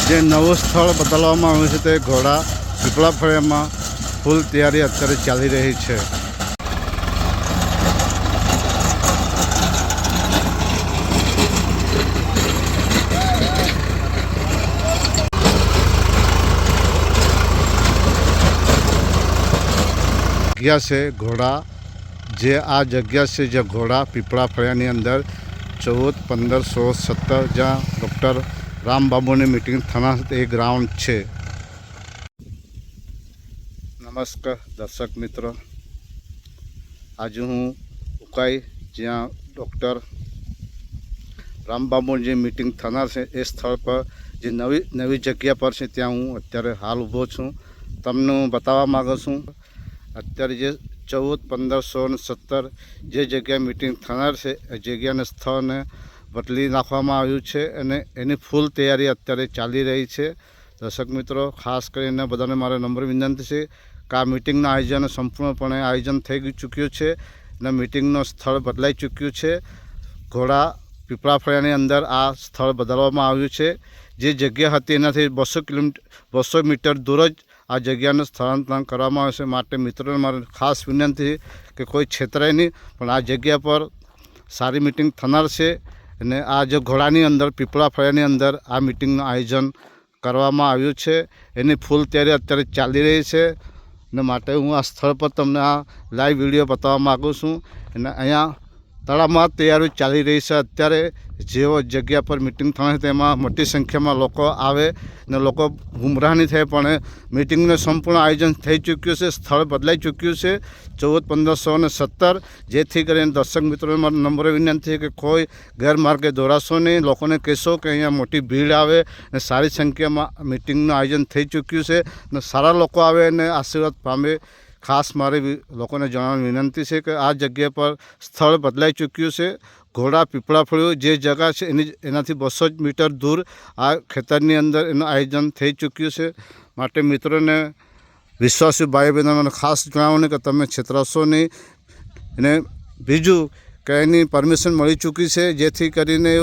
જે નવું સ્થળ બદલવામાં આવ્યું છે તે ઘોડા પીપળા ફળિયામાં ફૂલ તૈયારી અત્યારે ચાલી રહી છે। जग्या से घोड़ा जे आ जग्या से जो घोड़ा पीपळा फळियानी अंदर 14, 15, 16, 17 जहाँ डॉक्टर रामबाबू ने मीटिंग थाना ए ग्राउंड है। नमस्कार दर्शक मित्रों, आज हूँ उकाई ज्યાં डॉक्टर रामबाबू जी मीटिंग थाना से ए स्थल पर जे नवी जग्या पर है त्या हूँ अत्यारे हाल ऊभो छूँ। तमने बतावा मागू छूँ अत्यारे जे 14, 15, 16 ने 17 जे जगह मीटिंग थनार से जगह ने स्थल ने बदली नाखवामां आव्युं छे अने एनी फूल तैयारी अत्यारे चाली रही है। दर्शक मित्रों, खास करीने बधाने मारे नम्र विनंती है कि आ मीटिंग आयोजन संपूर्णपणे आयोजन थई चूक्युं छे ने मीटिंग स्थल बदलाई चूक्युं छे। घोड़ा पीपळा फळियानी अंदर आ स्थल बदलवामां आव्युं छे। जे जग्या हती एनाथी 200 मीटर दूर ज आ जग्याનું સ્થળાંતર કરવામાં આવશે। માટે મિત્રોને મારી ખાસ વિનંતી કે કોઈ છેતરાય નહીં, પણ આ જગ્યા પર સારી મીટિંગ થનાર છે અને આ જે ઘોડાની અંદર પીપળા ફળિયાની અંદર આ મીટિંગનું આયોજન કરવામાં આવ્યું છે એની ફૂલ તૈયારી અત્યારે ચાલી રહી છે અને માટે હું આ સ્થળ પર તમને આ લાઈવ વિડીયો બતાવવા માગું છું। અને અહીંયા તડામાર તૈયારી ચાલી રહી છે। અત્યારે જેવો જગ્યા પર મીટિંગ થવાની તેમાં મોટી સંખ્યામાં લોકો આવે ને લોકો ગુમરાહ નહીં થાય, પણ મીટિંગનું સંપૂર્ણ આયોજન થઈ ચૂક્યું છે, સ્થળ બદલાઈ ચૂક્યું છે 14, 15, 16 ને 17। જેથી કરીને દર્શક મિત્રોને મારી નમ્ર વિનંતી છે કે કોઈ ગેરમાર્ગે દોરાશો નહીં, લોકોને કહેશો કે અહીંયા મોટી ભીડ આવે અને સારી સંખ્યામાં મીટિંગનું આયોજન થઈ ચૂક્યું છે અને સારા લોકો આવે અને આશીર્વાદ પામે। खास मारी लोगों ने जणावવાની विनंती है कि आ जगह पर स्थल बदलाई चूक्यु है। घोड़ा पीपळा फळियो जे जगह है एनाथी 200 मीटर दूर आ खेतरनी अंदर एनु आयोजन थई चूक्यु है। माटे मित्रों ने विश्वासी भाई बहनों खास जणावવાનું कि तमे छेतराशो नहीं। अने बीजू कि एनी परमिशन मळी चूकी है, जेथी करीने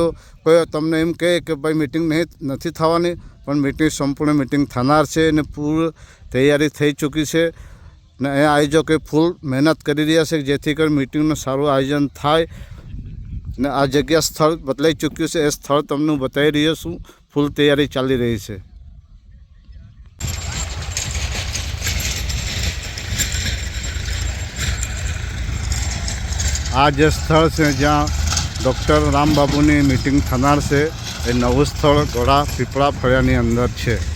कोई तमने एम कहे कि भाई मीटिंग नहीं थवानी, पण मीटिंग संपूर्ण मीटिंग थनार है अने पूरी तैयारी थई चूकी है ने आयोजकों फूल मेहनत कर रहा है जेथी कर मीटिंग सारू आयोजन थाय ने आ जगह स्थल बदलाई चूक्यु है। ए स्थल तमने बताई रह्यो छूं, फूल तैयारी चाली रही है। आ जे स्थल से ज्યાં डॉक्टर रामबाबू नी मीटिंग थनार से ए नवुं स्थल घोड़ा पीपळा फळियानी अंदर है।